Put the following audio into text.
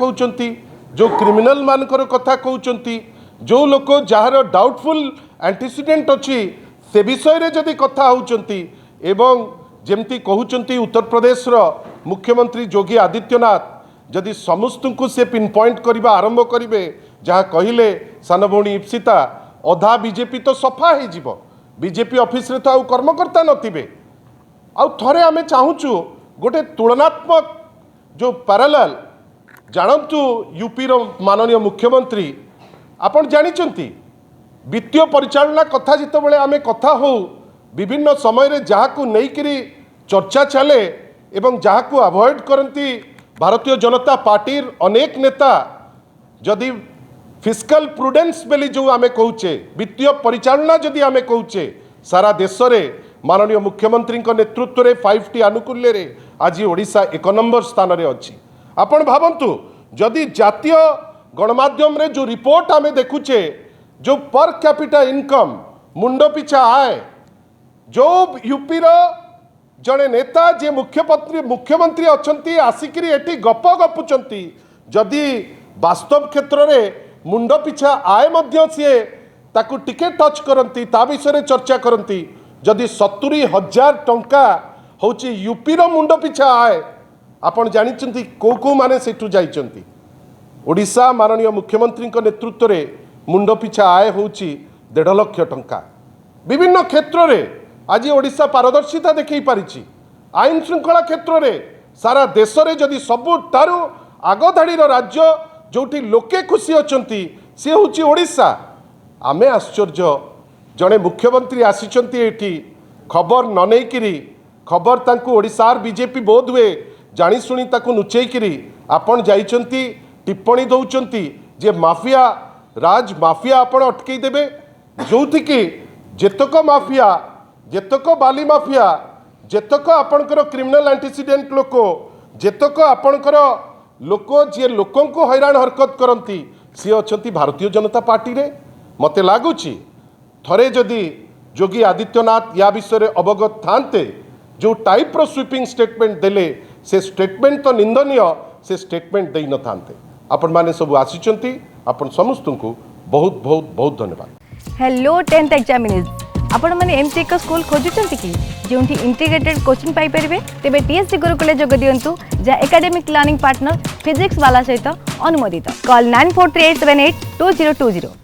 कहते जो क्रिमिनल मानकर कथा कहते जो लोक जार डाउटफुल एंटीसीडेंट अच्छी से विषय रे जदि कथा होचंती एवं जेमती कहते उत्तर प्रदेश मुख्यमंत्री योगी आदित्यनाथ जदि समस्त को से पिन पॉइंट करवा आरंभ करेंगे जहाँ कहले सान भौणी इप्सिता अधा बीजेपी तो सफा हो बीजेपी ऑफिस रे तो आउ कर्मकर्ता नथिबे आउ थरे आमे चाहूचु गोटे तुलनात्मक जो पैरेलल जानतु यूपी रो माननीय मुख्यमंत्री आपण जानिचंती वित्तीय परिचालना कथा जिते बळे आमे कथा हो विभिन्न समय रे जहाकू नेइकरी चर्चा चले एवं जहाकू अवॉइड करती भारतीय जनता पार्टी अनेक नेता जदि फिस्कल प्रुडेंस बेली जो आमे कहूचे वित्तीय परिचालना जदि आमे कहूचे सारा देश रे माननीय मुख्यमंत्री नेतृत्व रे 5टी आनुकूल्य रे आज ओडिशा 1 नंबर स्थान रे अछि। आपण भावंतु जदि जातीय गणमाध्यम रे जो रिपोर्ट आमे देखुचे जो पर कैपिटा इनकम मुंड पिछा आय जो यूपी रो जड़े नेता जे मुख्यमंत्री अच्छी आसिकी एटी गप गपुचंती जदि वास्तव क्षेत्र में मुंड पिछा आय मध्य सी ताकू टिके टच करती ता विषय चर्चा करती जदि 70,000 टंका होची यूपी रो मुंड पिछा आय आपण जानिचंती को माने सेठू जाइचंती ओडिशा माननीय मुख्यमंत्री नेतृत्व रे मुंड पिछा आय होची 1.5 लाख टंका विभिन्न क्षेत्र रे आज ओडिशा पारदर्शिता देखई पारिछि आईन श्रृंखला क्षेत्र में सारा देश में जदि सबुठारु आगधाड़ीर राज्य जोटी लोके खुशी अच्छी सी हूँ ओडिशा आमे आश्चर्य जड़े मुख्यमंत्री आसीचंती एठी खबर न नैकिरी खबर तांकू ओडिशार बीजेपी बोध हुए जाशुणी ताकू नुचैकिरी आपण जाइचंती टिप्पणी दौचंती जे माफिया राज माफिया आपण अटकई देबे जोथिकी जेतक माफिया जेतक बाली माफिया जेतक आपणकर क्रिमिनल एंटीसीडेंट लोक जेतक आपणकर लोक जी लोकों को हैरान हरकत करती सी अच्छा भारतीय जनता पार्टी रे मते लगुच थरे जदि योगी आदित्यनाथ या विषय अवगत थांते जो टाइप रो स्वीपिंग स्टेटमेंट देले से स्टेटमेंट तो निंदनीय से स्टेटमेंट दे न थांते आपण माने सब आसीचंती आपण समस्त को बहुत बहुत बहुत धन्यवाद। हेलो 10th एग्जामिनीज आपण माने एमसी एक स्कूल खोजुचंती कि जोंठी इंटीग्रेटेड कोचिंग पाई परिबे तेबे टीएससी गुरुकुले जोग दियंतु जा एकेडमिक लर्निंग पार्टनर फिजिक्स वाला सहित अनुमोदित कॉल 9438782020।